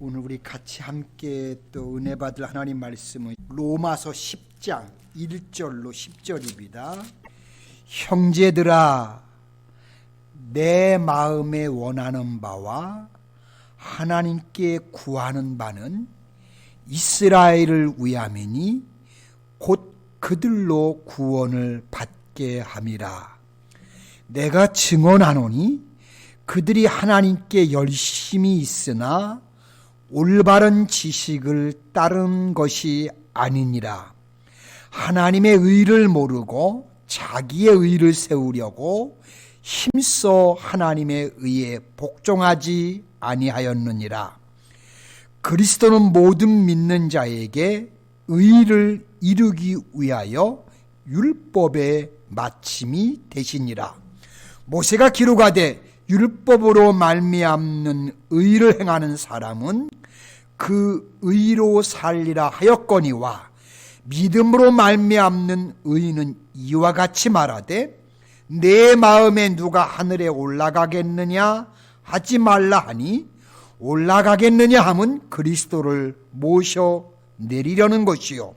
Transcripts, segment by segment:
오늘 우리 같이 함께 또 은혜 받을 하나님 말씀은 로마서 10장 1절로 10절입니다. 형제들아, 내 마음에 원하는 바와 하나님께 구하는 바는 이스라엘을 위함이니 곧 그들로 구원을 받게 함이라. 내가 증언하노니 그들이 하나님께 열심히 있으나 올바른 지식을 따른 것이 아니니라. 하나님의 의를 모르고 자기의 의를 세우려고 힘써 하나님의 의에 복종하지 아니하였느니라. 그리스도는 모든 믿는 자에게 의를 이루기 위하여 율법의 마침이 되시니라. 모세가 기록하되 율법으로 말미암는 의를 행하는 사람은 그 의로 살리라 하였거니와 믿음으로 말미암는 의는 이와 같이 말하되 내 마음에 누가 하늘에 올라가겠느냐 하지 말라 하니 올라가겠느냐 함은 그리스도를 모셔 내리려는 것이요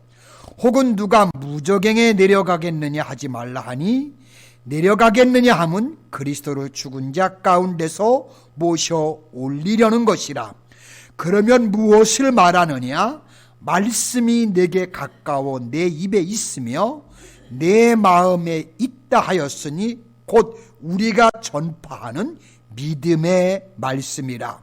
혹은 누가 무저갱에 내려가겠느냐 하지 말라 하니 내려가겠느냐 함은 그리스도를 죽은 자 가운데서 모셔 올리려는 것이라. 그러면 무엇을 말하느냐? 말씀이 내게 가까워 내 입에 있으며 내 마음에 있다 하였으니 곧 우리가 전파하는 믿음의 말씀이라.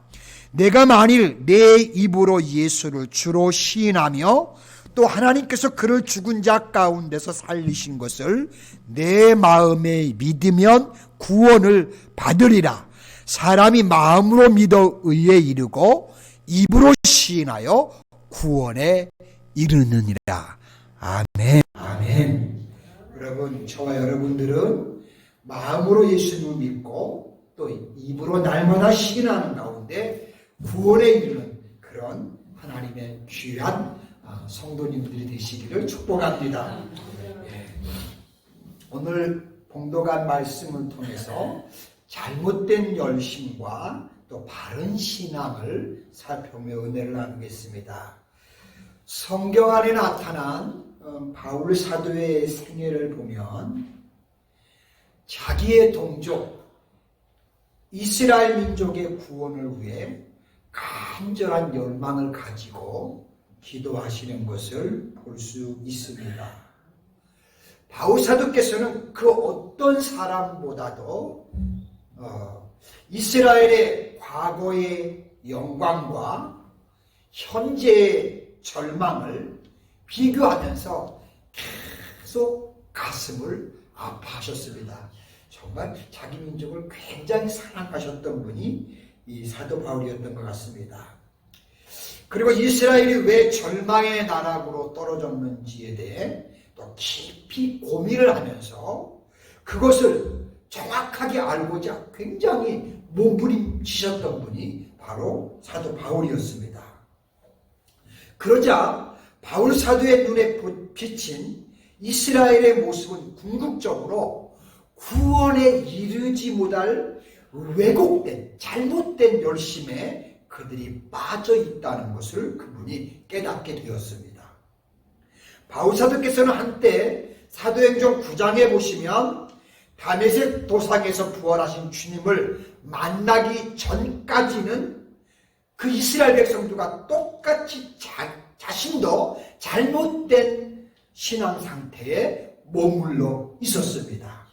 내가 만일 내 입으로 예수를 주로 시인하며 또 하나님께서 그를 죽은 자 가운데서 살리신 것을 내 마음에 믿으면 구원을 받으리라. 사람이 마음으로 믿어 의에 이르고 입으로 시인하여 구원에 이르느니라. 아멘. 아멘. 여러분, 저와 여러분들은 마음으로 예수님을 믿고 또 입으로 날마다 시인하는 가운데 구원에 이르는 그런 하나님의 귀한 성도님들이 되시기를 축복합니다. 오늘 봉독한 말씀을 통해서 잘못된 열심과 또 바른 신앙을 살펴보며 은혜를 나누겠습니다. 성경 안에 나타난 바울 사도의 생애를 보면 자기의 동족 이스라엘 민족의 구원을 위해 간절한 열망을 가지고 기도하시는 것을 볼 수 있습니다. 바울 사도께서는 그 어떤 사람보다도 이스라엘의 과거의 영광과 현재의 절망을 비교하면서 계속 가슴을 아파하셨습니다. 정말 자기 민족을 굉장히 사랑하셨던 분이 이 사도 바울이었던 것 같습니다. 그리고 이스라엘이 왜 절망의 나락으로 떨어졌는지에 대해 또 깊이 고민을 하면서 그것을 정확하게 알고자 굉장히 몸부림치셨던 분이 바로 사도 바울이었습니다. 그러자 바울 사도의 눈에 비친 이스라엘의 모습은 궁극적으로 구원에 이르지 못할 왜곡된 잘못된 열심에 그들이 빠져 있다는 것을 그분이 깨닫게 되었습니다. 바울 사도께서는 한때 사도행전 9장에 보시면 다메섹 도상에서 부활하신 주님을 만나기 전까지는 그 이스라엘 백성들과 똑같이 자신도 잘못된 신앙 상태에 머물러 있었습니다.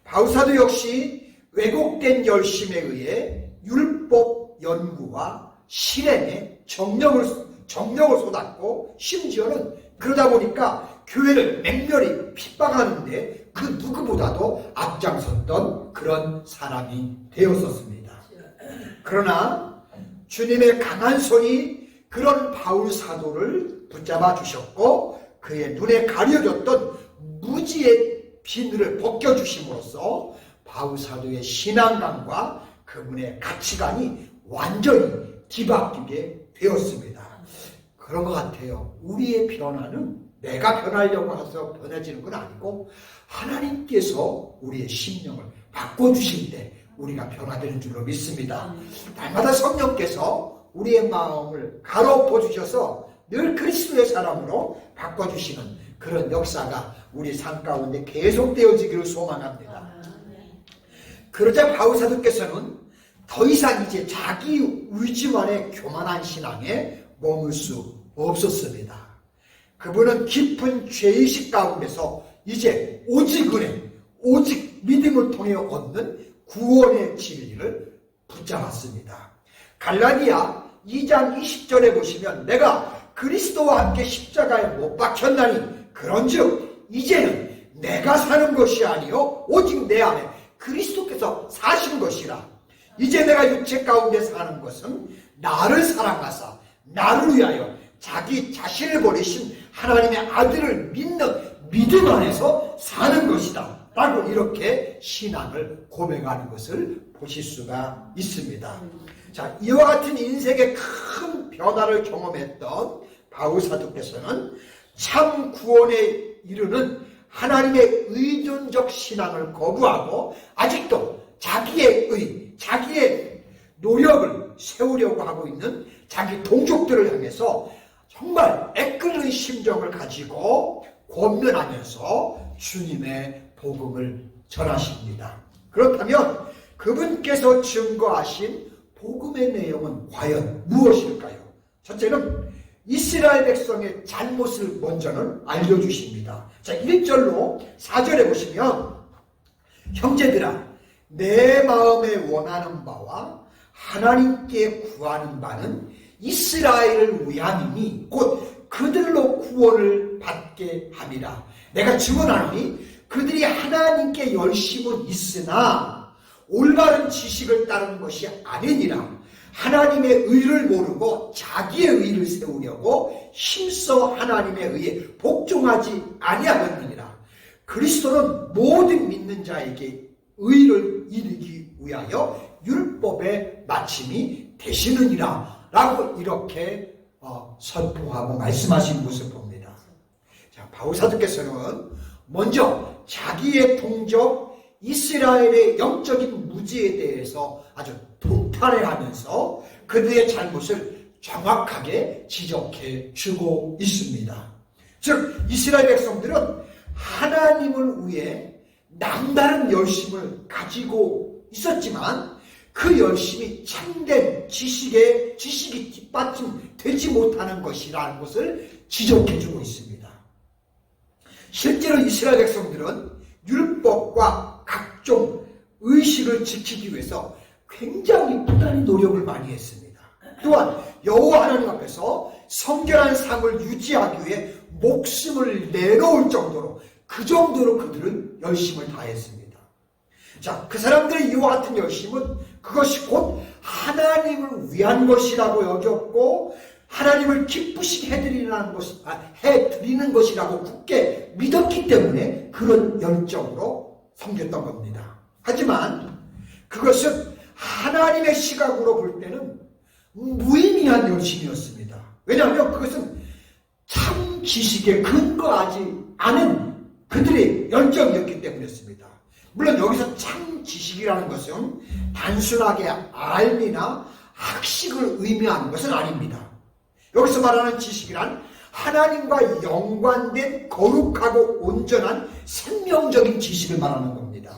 바울 사도 역시 왜곡된 열심에 의해 율법 연구와 실행에 정력을 쏟았고 심지어는 그러다 보니까 교회를 맹렬히 핍박하는데 그 누구보다도 앞장섰던 그런 사람이 되었었습니다. 그러나 주님의 강한 손이 그런 바울 사도를 붙잡아 주셨고 그의 눈에 가려졌던 무지의 비늘을 벗겨주심으로써 바울 사도의 신앙감과 그분의 가치관이 완전히 뒤바뀌게 되었습니다. 그런 것 같아요. 우리의 변화는 내가 변하려고 해서 변해지는 건 아니고 하나님께서 우리의 심령을 바꿔주실 때 우리가 변화되는 줄로 믿습니다. 날마다 성령께서 우리의 마음을 가로엎어 주셔서 늘 그리스도의 사람으로 바꿔주시는 그런 역사가 우리 삶 가운데 계속되어지기를 소망합니다. 그러자 바울사도께서는 더 이상 이제 자기 의지만의 교만한 신앙에 머물 수 없었습니다. 그분은 깊은 죄의식 가운데서 이제 오직 은혜, 오직 믿음을 통해 얻는 구원의 진리를 붙잡았습니다. 갈라디아 2장 20절에 보시면 내가 그리스도와 함께 십자가에 못 박혔나니 그런즉 이제는 내가 사는 것이 아니요 오직 내 안에 그리스도께서 사신 것이라. 이제 내가 육체 가운데 사는 것은 나를 사랑하사 나를 위하여 자기 자신을 버리신 하나님의 아들을 믿는 믿음 안에서 사는 것이다 라고 이렇게 신앙을 고백하는 것을 보실 수가 있습니다. 자, 이와 같은 인생의 큰 변화를 경험했던 바울사도께서는 참 구원에 이르는 하나님의 의존적 신앙을 거부하고 아직도 자기의 의, 자기의 노력을 세우려고 하고 있는 자기 동족들을 향해서 정말 애끓는 심정을 가지고 권면하면서 주님의 복음을 전하십니다. 그렇다면 그분께서 증거하신 복음의 내용은 과연 무엇일까요? 첫째는 이스라엘 백성의 잘못을 먼저는 알려주십니다. 자, 1절로 4절에 보시면 형제들아 내 마음에 원하는 바와 하나님께 구하는 바는 이스라엘을 위함이니 곧 그들로 구원을 받게 함이라. 내가 증언하노니 그들이 하나님께 열심은 있으나 올바른 지식을 따르는 것이 아니니라. 하나님의 의를 모르고 자기의 의를 세우려고 힘써 하나님의 의에 복종하지 아니하였느니라. 그리스도는 모든 믿는 자에게 의를 이루기 위하여 율법의 마침이 되시느니라 라고 이렇게 선포하고 말씀하신 것을 봅니다. 자, 바울사도께서는 먼저 자기의 동족 이스라엘의 영적인 무지에 대해서 아주 통탄해하면서 그들의 잘못을 정확하게 지적해 주고 있습니다. 즉 이스라엘 백성들은 하나님을 위해 남다른 열심을 가지고 있었지만 그 열심이 참된 지식이 뒷받침되지 못하는 것이라는 것을 지적해 주고 있습니다. 실제로 이스라엘 백성들은 율법과 각종 의식을 지키기 위해서 굉장히 부단히 노력을 많이 했습니다. 또한 여호와 하나님 앞에서 성결한 삶을 유지하기 위해 목숨을 내놓을 정도로 그 정도로 그들은 열심을 다했습니다. 자, 그 사람들의 이와 같은 열심은 그것이 곧 하나님을 위한 것이라고 여겼고 하나님을 기쁘시게 해드리는 것이라고 굳게 믿었기 때문에 그런 열정으로 섬겼던 겁니다. 하지만 그것은 하나님의 시각으로 볼 때는 무의미한 열심이었습니다. 왜냐하면 그것은 참 지식에 근거하지 않은 그들의 열정이었기 때문이었습니다. 물론 여기서 참 지식이라는 것은 단순하게 알미나 학식을 의미하는 것은 아닙니다. 여기서 말하는 지식이란 하나님과 연관된 거룩하고 온전한 생명적인 지식을 말하는 겁니다.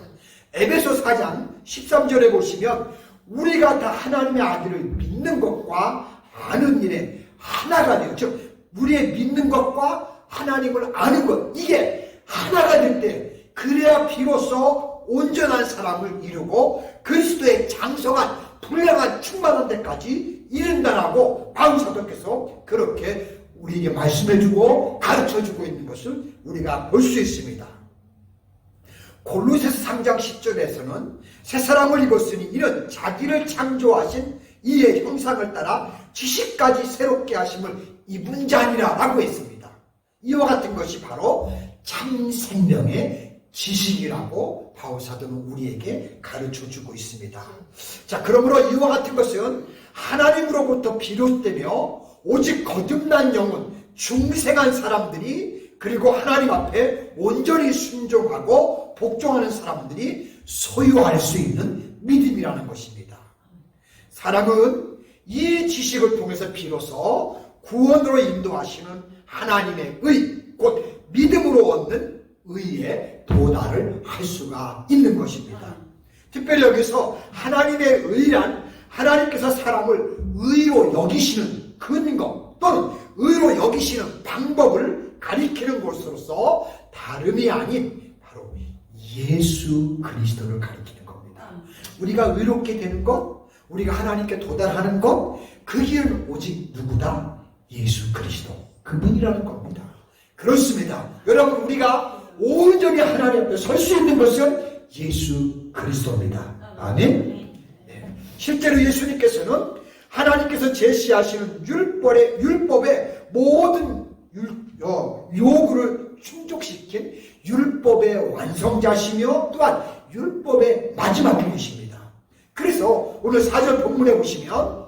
에베소 4장 13절에 보시면 우리가 다 하나님의 아들을 믿는 것과 아는 일에 하나가 되어, 즉 우리의 믿는 것과 하나님을 아는 것, 이게 하나가 될 때 그래야 비로소 온전한 사람을 이루고 그리스도의 장성한 불량한 충만한 데까지 이른다라고 바울사도께서 그렇게 우리에게 말씀해주고 가르쳐주고 있는 것을 우리가 볼 수 있습니다. 골로새서 3장 10절에서는 새 사람을 입었으니 이는 자기를 창조하신 이의 형상을 따라 지식까지 새롭게 하심을 입은 자니라 라고 했습니다. 이와 같은 것이 바로 참 생명의 지식이라고 바울사도는 우리에게 가르쳐주고 있습니다. 자, 그러므로 이와 같은 것은 하나님으로부터 비롯되며 오직 거듭난 영혼, 중생한 사람들이 그리고 하나님 앞에 온전히 순종하고 복종하는 사람들이 소유할 수 있는 믿음이라는 것입니다. 사랑은 이 지식을 통해서 비로소 구원으로 인도하시는 하나님의 의, 곧 믿음으로 얻는 의에 도달을 할 수가 있는 것입니다. 특별히 여기서 하나님의 의란 하나님께서 사람을 의로 여기시는 근거 또는 의로 여기시는 방법을 가리키는 것으로서 다름이 아닌 바로 예수 그리스도를 가리키는 겁니다. 우리가 의롭게 되는 것, 우리가 하나님께 도달하는 것, 그 길은 오직 누구다? 예수 그리스도, 그분이라는 겁니다. 그렇습니다. 여러분, 우리가 온전히 하나님 앞에 설 수 있는 것은 예수 그리스도입니다. 아멘. 네. 실제로 예수님께서는 하나님께서 제시하시는 율법의 모든 요구를 충족시킨 율법의 완성자시며 또한 율법의 마지막 분이십니다. 그래서 오늘 4절 본문에 보시면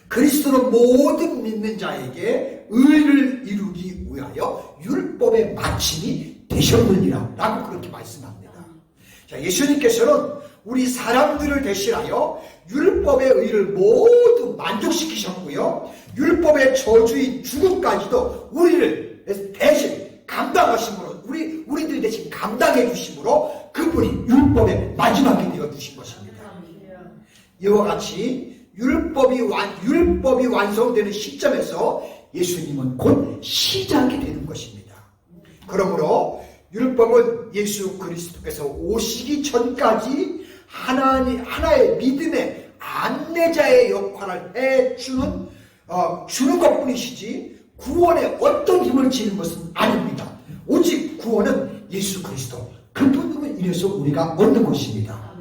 그리스도는 모든 믿는 자에게 의를 이루기 위하여 율법의 마침이 되셨느니라 라고 그렇게 말씀합니다. 자, 예수님께서는 우리 사람들을 대신하여 율법의 의를 모두 만족시키셨고요. 율법의 저주인 죽음까지도 우리를 대신 감당하심으로 우리들이 대신 감당해 주심으로 그분이 율법의 마지막이 되어 주신 것입니다. 이와 같이 율법이 완성되는 시점에서 예수님은 곧 시작이 되는 것입니다. 그러므로 율법은 예수 그리스도께서 오시기 전까지 하나의 믿음의 안내자의 역할을 해주는 것뿐이시지 구원에 어떤 힘을 지는 것은 아닙니다. 오직 구원은 예수 그리스도 그분으로 인해서 우리가 얻는 것입니다.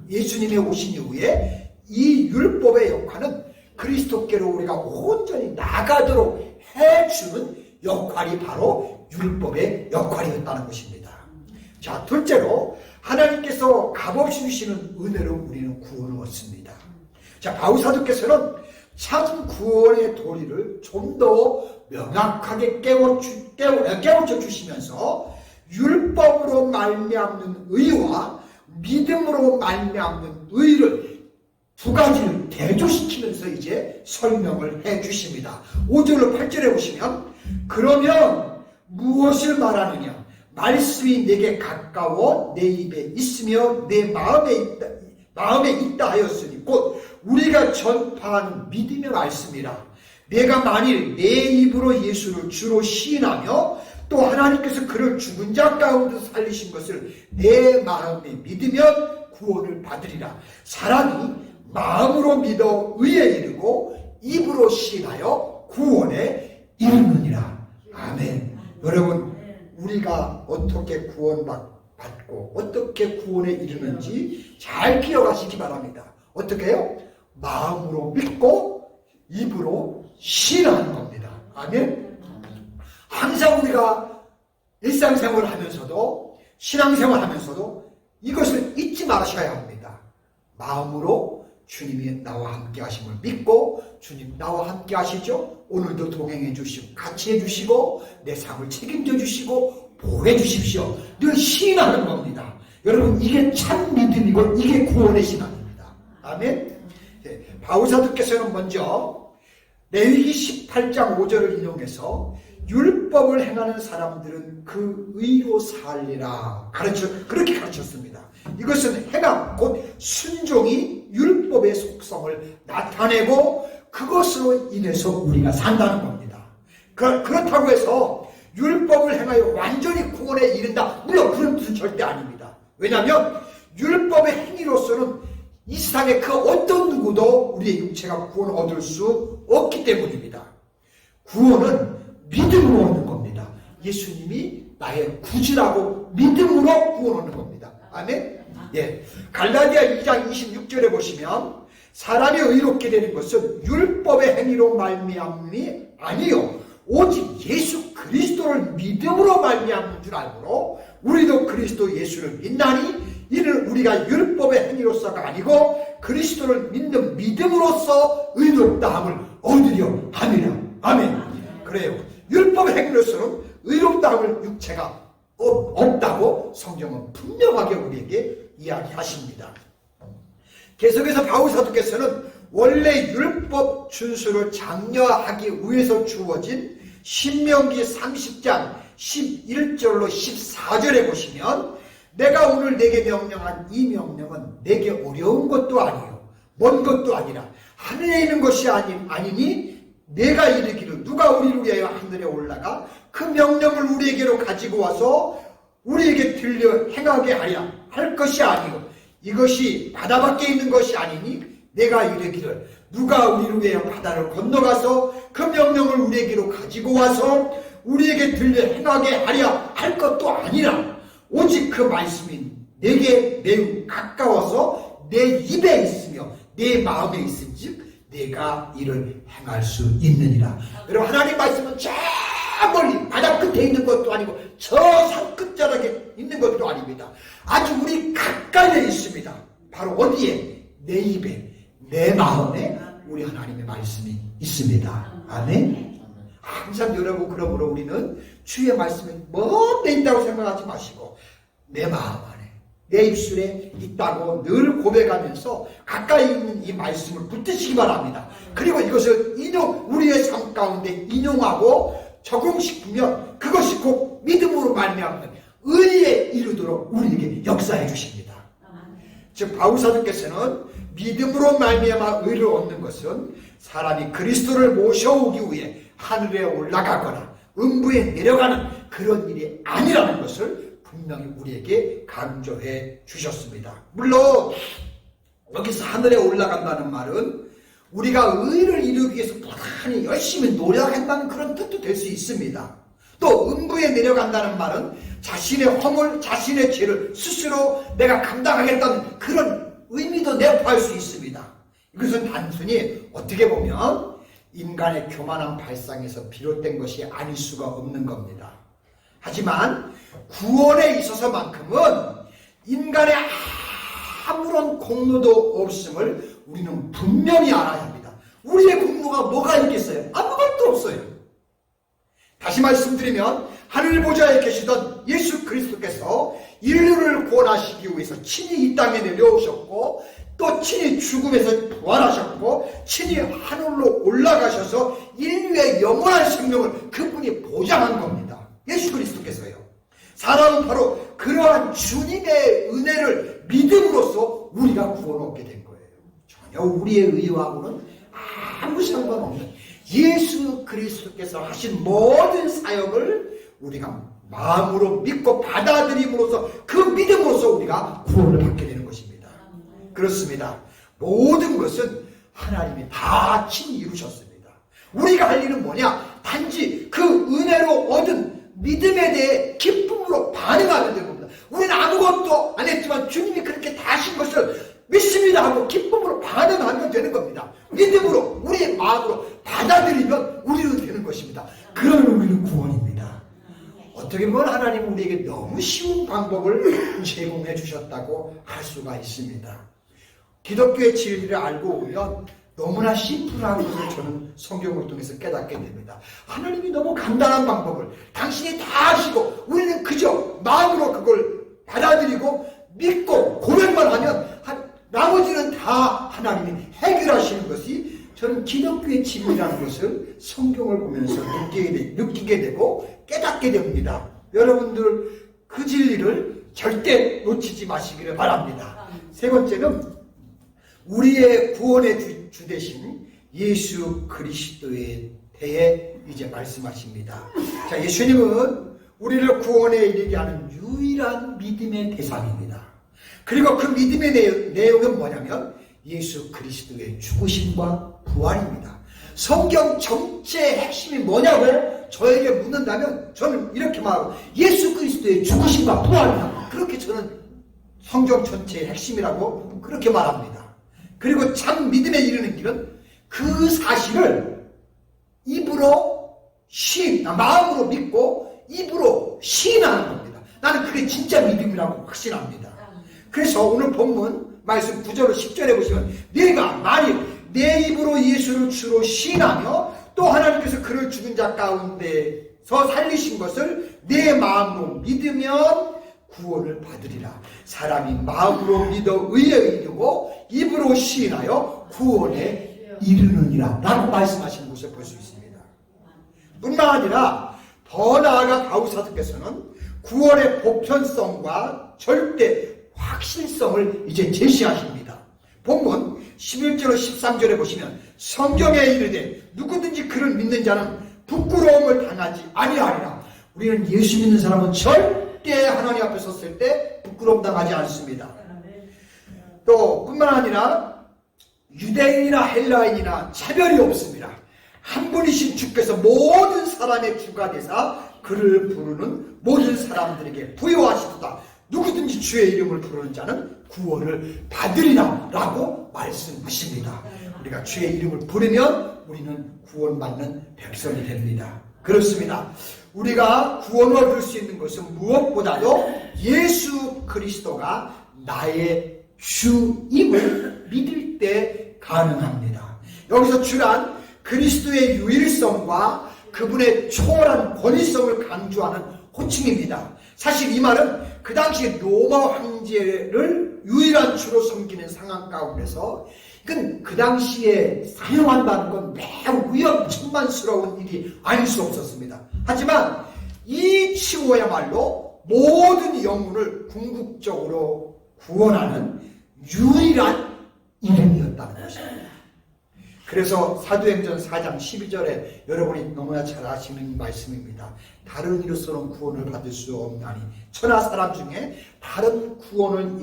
예수님이 오신 이후에 이 율법의 역할은 그리스도께로 우리가 온전히 나가도록 해주는 역할이 바로 율법의 역할이었다는 것입니다. 자, 둘째로 하나님께서 값없이 주시는 은혜로 우리는 구원을 얻습니다. 자, 바울사도께서는 참 구원의 도리를 좀 더 명확하게 깨우쳐 주시면서 율법으로 말미암는 의와 믿음으로 말미암는 의를 두 가지를 대조시키면서 이제 설명을 해 주십니다. 5절로 8절에 보시면 그러면 무엇을 말하느냐? 말씀이 내게 가까워 내 입에 있으며 내 마음에 있다 하였으니 곧 우리가 전파하는 믿음의 말씀이라. 내가 만일 내 입으로 예수를 주로 시인하며 또 하나님께서 그를 죽은 자 가운데서 살리신 것을 내 마음에 믿으면 구원을 받으리라. 사람이 마음으로 믿어 의에 이르고 입으로 시인하여 구원에 이르느니라. 아멘. 여러분, 우리가 어떻게 구원받고 어떻게 구원에 이르는지 잘 기억하시기 바랍니다. 어떻게 해요? 마음으로 믿고 입으로 시인하는 겁니다. 아멘. 항상 우리가 일상생활을 하면서도 신앙생활을 하면서도 이것을 잊지 마셔야 합니다. 마음으로 주님이 나와 함께 하심을 믿고 주님 나와 함께 하시죠. 오늘도 동행해 주시고 같이 해 주시고 내 삶을 책임져 주시고 보호해 주십시오. 늘 시인하는 겁니다. 여러분, 이게 참 믿음이고 이게 구원의 신앙입니다. 아멘. 네, 바울사도께서는 먼저 레위기 18장 5절을 인용해서 율법을 행하는 사람들은 그 의로 살리라 그렇게 가르쳤습니다. 이것은 행함 곧 순종이 율법의 속성을 나타내고 그것으로 인해서 우리가 산다는 겁니다. 그렇다고 해서 율법을 행하여 완전히 구원에 이른다, 물론 그런 뜻은 절대 아닙니다. 왜냐하면 율법의 행위로서는 이 세상에 그 어떤 누구도 우리의 육체가 구원을 얻을 수 없기 때문입니다. 구원은 믿음으로 얻는 겁니다. 예수님이 나의 구주라고 믿음으로 구원 얻는 겁니다. 아멘? 예. 갈라디아 2장 26절에 보시면 사람이 의롭게 되는 것은 율법의 행위로 말미암음이 아니요 오직 예수 그리스도를 믿음으로 말미암는 줄 알므로 우리도 그리스도 예수를 믿나니 이는 우리가 율법의 행위로서가 아니고 그리스도를 믿는 믿음으로써 의롭다함을 얻으려 함이라. 아멘. 그래요. 율법의 행위로서는 의롭다함을 육체가 없다고 성경은 분명하게 우리에게 이야기하십니다. 계속해서 바울사도께서는 원래 율법 준수를 장려하기 위해서 주어진 신명기 30장 11절로 14절에 보시면 내가 오늘 내게 명령한 이 명령은 내게 어려운 것도 아니요 먼 것도 아니라 하늘에 있는 것이 아니니 내가 이르기를 누가 우리를 위하여 하늘에 올라가 그 명령을 우리에게로 가지고 와서 우리에게 들려 행하게 하랴 할 것이 아니요 이것이 바다 밖에 있는 것이 아니니 내가 이르기를 누가 우리를 위하여 바다를 건너가서 그 명령을 우리에게로 가지고 와서 우리에게 들려 행하게 하랴 할 것도 아니라 오직 그 말씀이 내게 매우 가까워서 내 입에 있으며 내 마음에 있은즉 내가 이를 행할 수 있느니라. 여러분 하나님 말씀은 저 멀리 바다 끝에 있는 것도 아니고 저 산 끝자락에 있는 것도 아닙니다. 아주 우리 가까이에 있습니다. 바로 어디에? 내 입에 내 마음에 우리 하나님의 말씀이 있습니다. 아멘. 항상 여러분 그러므로 우리는 주의 말씀이 먼 데 있다고 생각하지 마시고 내 마음 안에 내 입술에 있다고 늘 고백하면서 가까이 있는 이 말씀을 붙드시기 바랍니다. 그리고 이것을 우리의 삶 가운데 인용하고 적용시키면 그것이 곧 믿음으로 말미암는 의에 이르도록 우리에게 역사해 주십니다. 즉 바울사도께서는 믿음으로 말미암아 의를 얻는 것은 사람이 그리스도를 모셔오기 위해 하늘에 올라가거나 음부에 내려가는 그런 일이 아니라는 것을 분명히 우리에게 강조해 주셨습니다. 물론 여기서 하늘에 올라간다는 말은 우리가 의를 이루기 위해서 부단히 열심히 노력한다는 그런 뜻도 될 수 있습니다. 또 음부에 내려간다는 말은 자신의 허물, 자신의 죄를 스스로 내가 감당하겠다는 그런 의미도 내포할 수 있습니다. 이것은 단순히 어떻게 보면 인간의 교만한 발상에서 비롯된 것이 아닐 수가 없는 겁니다. 하지만 구원에 있어서만큼은 인간의 아무런 공로도 없음을 우리는 분명히 알아야 합니다. 우리의 공로가 뭐가 있겠어요? 아무것도 없어요. 다시 말씀드리면 하늘 보좌에 계시던 예수 그리스도께서 인류를 구원하시기 위해서 친히 이 땅에 내려오셨고 또 친히 죽음에서 부활하셨고 친히 하늘로 올라가셔서 인류의 영원한 생명을 그분이 보장한 겁니다. 예수 그리스도께서요. 사람은 바로 그러한 주님의 은혜를 믿음으로써 우리가 구원을 얻게 된 거예요. 전혀 우리의 의와고는 아무 상관없는 예수 그리스도께서 하신 모든 사역을 우리가 마음으로 믿고 받아들임으로써 그 믿음으로써 우리가 구원을 받게 되는 것입니다. 그렇습니다. 모든 것은 하나님이 다 친히 이루셨습니다. 우리가 할 일은 뭐냐? 단지 그 은혜로 얻은 믿음에 대해 기쁨으로 반응하면 되는 겁니다. 우리는 아무것도 안 했지만 주님이 그렇게 다 하신 것을 믿습니다 하고 기쁨으로 반응하면 되는 겁니다. 믿음으로 우리의 마음으로 받아들이면 우리는 되는 것입니다. 그러면 우리는 구원입니다. 어떻게 보면 하나님은 우리에게 너무 쉬운 방법을 제공해 주셨다고 할 수가 있습니다. 기독교의 진리를 알고 오면 너무나 심플한 것을 저는 성경을 통해서 깨닫게 됩니다. 하나님이 너무 간단한 방법을 당신이 다 하시고 우리는 그저 마음으로 그걸 받아들이고 믿고 고백만 하면 나머지는 다 하나님이 해결하시는 것이 저는 기독교의 진리라는 것을 성경을 보면서 느끼게 되고 깨닫게 됩니다. 여러분들 그 진리를 절대 놓치지 마시기를 바랍니다. 세 번째는 우리의 구원의 주 되신 예수 그리스도에 대해 이제 말씀하십니다. 자, 예수님은 우리를 구원에 이르게 하는 유일한 믿음의 대상입니다. 그리고 그 믿음의 내용은 뭐냐면 예수 그리스도의 죽으심과 부활입니다. 성경 전체의 핵심이 뭐냐고 저에게 묻는다면 저는 이렇게 말하고 예수 그리스도의 죽으심과 부활입니다. 그렇게 저는 성경 전체의 핵심이라고 그렇게 말합니다. 그리고 참 믿음에 이르는 길은 그 사실을 마음으로 믿고 입으로 시인하는 겁니다. 나는 그게 진짜 믿음이라고 확신합니다. 그래서 오늘 본문 말씀 9절 10절에 보시면 내가 만일 내 입으로 예수를 주로 시인하며 또 하나님께서 그를 죽은 자 가운데서 살리신 것을 내 마음으로 믿으면 구원을 받으리라. 사람이 마음으로 믿어 의에 이르고 입으로 입으로 시인하여 구원에 이르느니라 라고 말씀하시는 것을 볼 수 있습니다. 뿐만 아니라 더 나아가 바울사도께서는 구원의 보편성과 절대 확실성을 이제 제시하십니다. 본문 11절로 13절에 보시면 성경에 이르되 누구든지 그를 믿는 자는 부끄러움을 당하지 아니하리라. 우리는 예수 믿는 사람은 절대 하나님 앞에 섰을 때 부끄러움 당하지 않습니다. 또 뿐만 아니라 유대인이나 헬라인이나 차별이 없습니다. 한 분이신 주께서 모든 사람의 주가 되사 그를 부르는 모든 사람들에게 부여하시도다. 누구든지 주의 이름을 부르는 자는 구원을 받으리라 라고 말씀하십니다. 우리가 주의 이름을 부르면 우리는 구원받는 백성이 됩니다. 그렇습니다. 우리가 구원을 얻을 수 있는 것은 무엇보다도 예수 그리스도가 나의 주임을 믿을 때 가능합니다. 여기서 주란 그리스도의 유일성과 그분의 초월한 권위성을 강조하는 호칭입니다. 사실 이 말은 그 당시 로마 황제를 유일한 주로 섬기는 상황 가운데서 이건 그 당시에 사용한다는 건 매우 위험천만스러운 일이 아닐 수 없었습니다. 하지만 이 칭호야말로 모든 영혼을 궁극적으로 구원하는 유일한 이름이었다는 것입니다. 그래서 사도행전 4장 12절에 여러분이 너무나 잘 아시는 말씀입니다. 다른 이로서는 구원을 받을 수 없나니 천하 사람 중에 다른 구원을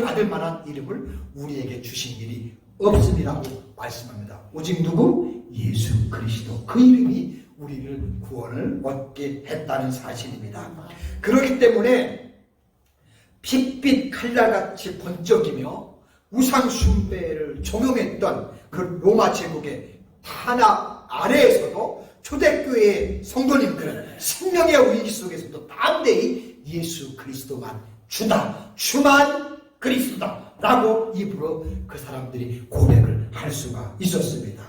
받을 만한 이름을 우리에게 주신 일이 없음이라고 말씀합니다. 오직 누구? 예수 그리스도. 그 이름이 우리를 구원을 얻게 했다는 사실입니다. 그렇기 때문에 빛빛 칼날같이 번쩍이며 우상 숭배를 종용했던 그 로마 제국의 탄압 아래에서도 초대교회의 성도님들은 생명의 위기 속에서도 담대히 예수 그리스도만 주다, 주만 그리스도다 라고 입으로 그 사람들이 고백을 할 수가 있었습니다.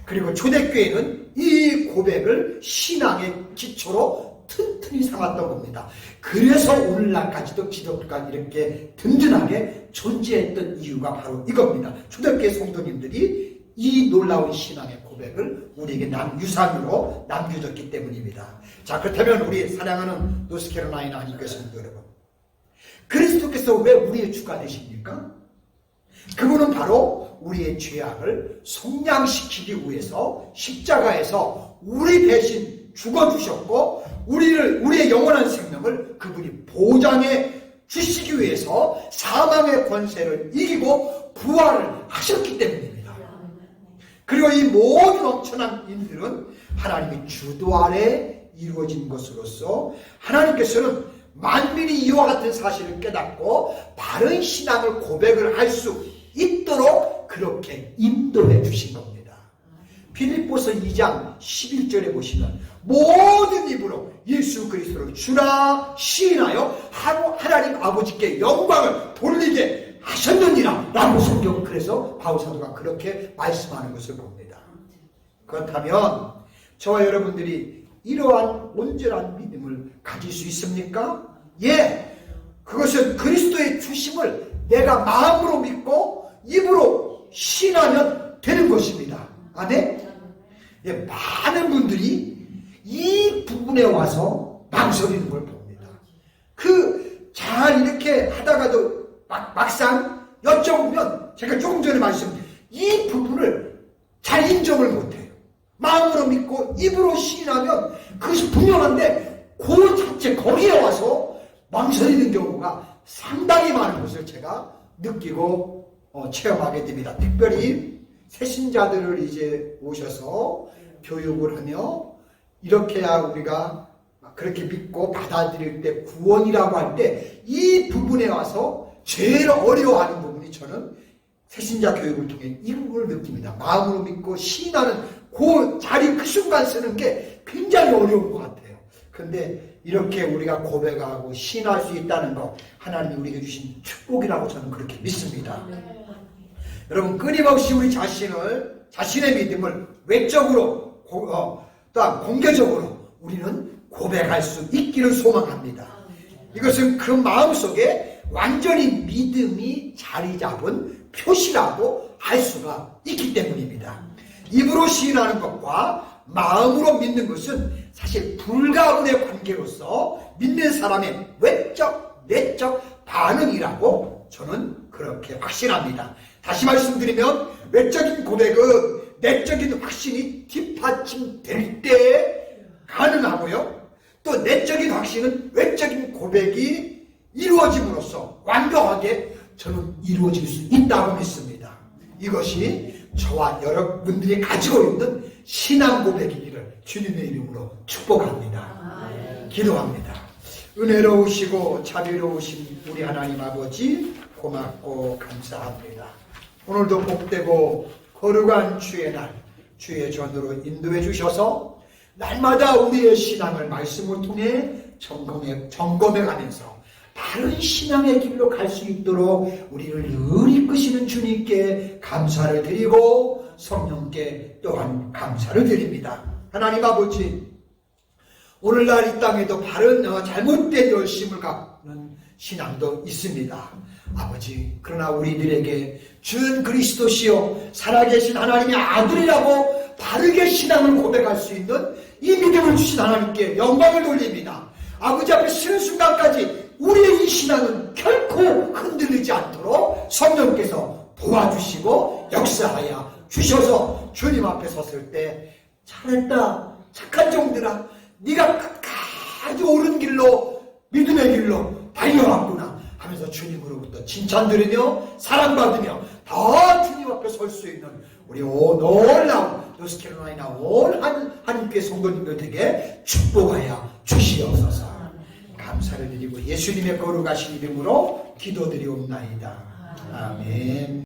그리고 초대교회는 이 고백을 신앙의 기초로 튼튼히 삼았던 겁니다. 그래서 오늘날까지도 기독교가 이렇게 든든하게 존재했던 이유가 바로 이겁니다. 초대교회 성도님들이 이 놀라운 신앙의 고백을 우리에게 유산으로 남겨줬기 때문입니다. 자, 그렇다면 우리 사랑하는 노스캐롤라이나 한인교회 성도 여러분, 그리스도께서 왜 우리의 주가 되십니까? 그분은 바로 우리의 죄악을 속량시키기 위해서 십자가에서 우리 대신 죽어주셨고 우리의 영원한 생명을 그분이 보장해 주시기 위해서 사망의 권세를 이기고 부활을 하셨기 때문입니다. 그리고 이 모든 엄청난 일들은 하나님의 주도 아래 이루어진 것으로서 하나님께서는 만민이 이와 같은 사실을 깨닫고 바른 신앙을 고백을 할 수 있도록 그렇게 인도해 주신 겁니다. 빌립보서 2장 11절에 보시면 모든 입으로 예수 그리스도를 주라 시인하여 하나님 아버지께 영광을 돌리게 하셨느니라 라고 성경 그래서 바울사도가 그렇게 말씀하는 것을 봅니다. 그렇다면 저와 여러분들이 이러한 온전한 믿음을 가질 수 있습니까? 예, 그것은 그리스도의 주심을 내가 마음으로 믿고 입으로 시인하면 되는 것입니다. 아멘? 예, 많은 분들이 이 부분에 와서 망설이는 걸 봅니다. 잘 이렇게 하다가도 막상 여쭤보면 제가 조금 전에 말씀드린 이 부분을 잘 인정을 못해요. 마음으로 믿고 입으로 시인하면 그것이 분명한데 그 자체 거기에 와서 망설이는 경우가 상당히 많은 것을 제가 느끼고 체험하게 됩니다. 특별히 새신자들을 이제 오셔서 교육을 하며 이렇게 해야 우리가 그렇게 믿고 받아들일 때 구원이라고 할 때 이 부분에 와서 제일 어려워하는 부분이 저는 새신자 교육을 통해 이 부분을 느낍니다. 마음으로 믿고 시인하는 그 자리 그 순간 쓰는 게 굉장히 어려운 것 같아요. 그런데 이렇게 우리가 고백하고 시인할 수 있다는 것 하나님이 우리에게 주신 축복이라고 저는 그렇게 믿습니다. 여러분 끊임없이 우리 자신의 믿음을 외적으로 또한 공개적으로 우리는 고백할 수 있기를 소망합니다. 이것은 그 마음속에 완전히 믿음이 자리 잡은 표시라고 할 수가 있기 때문입니다. 입으로 시인하는 것과 마음으로 믿는 것은 사실 불가분의 관계로서 믿는 사람의 외적, 내적 반응이라고 저는 그렇게 확신합니다. 다시 말씀드리면 외적인 고백은 내적인 확신이 뒷받침될 때 가능하고요. 또 내적인 확신은 외적인 고백이 이루어짐으로써 완벽하게 저는 이루어질 수 있다고 믿습니다. 이것이 저와 여러분들이 가지고 있는 신앙 고백이기를 주님의 이름으로 축복합니다. 기도합니다. 은혜로우시고 자비로우신 우리 하나님 아버지 고맙고 감사합니다. 오늘도 복되고 거룩한 주의 날, 주의 전으로 인도해 주셔서 날마다 우리의 신앙을 말씀을 통해 점검해 가면서 바른 신앙의 길로 갈 수 있도록 우리를 늘 이끄시는 주님께 감사를 드리고 성령께 또한 감사를 드립니다. 하나님 아버지, 오늘날 이 땅에도 바른 잘못된 열심을 갖는 신앙도 있습니다. 아버지, 그러나 우리들에게 준 그리스도시요 살아계신 하나님의 아들이라고 바르게 신앙을 고백할 수 있는 이 믿음을 주신 하나님께 영광을 돌립니다. 아버지 앞에 서는 순간까지 우리의 이 신앙은 결코 흔들리지 않도록 성령께서 도와주시고 역사하여 주셔서 주님 앞에 섰을 때 잘했다 착한 종들아, 네가 끝까지 옳은 길로 믿음의 길로 달려왔구나 하면서 주님으로부터 칭찬 들으며 사랑받으며 더 주님 앞에 설 수 있는 우리 놀라운 노스캐롤라이나 온 하나님께 성도님들 되게 축복하여 주시옵소서. 감사를 드리고 예수님의 거룩하신 이름으로 기도드리옵나이다. 아멘.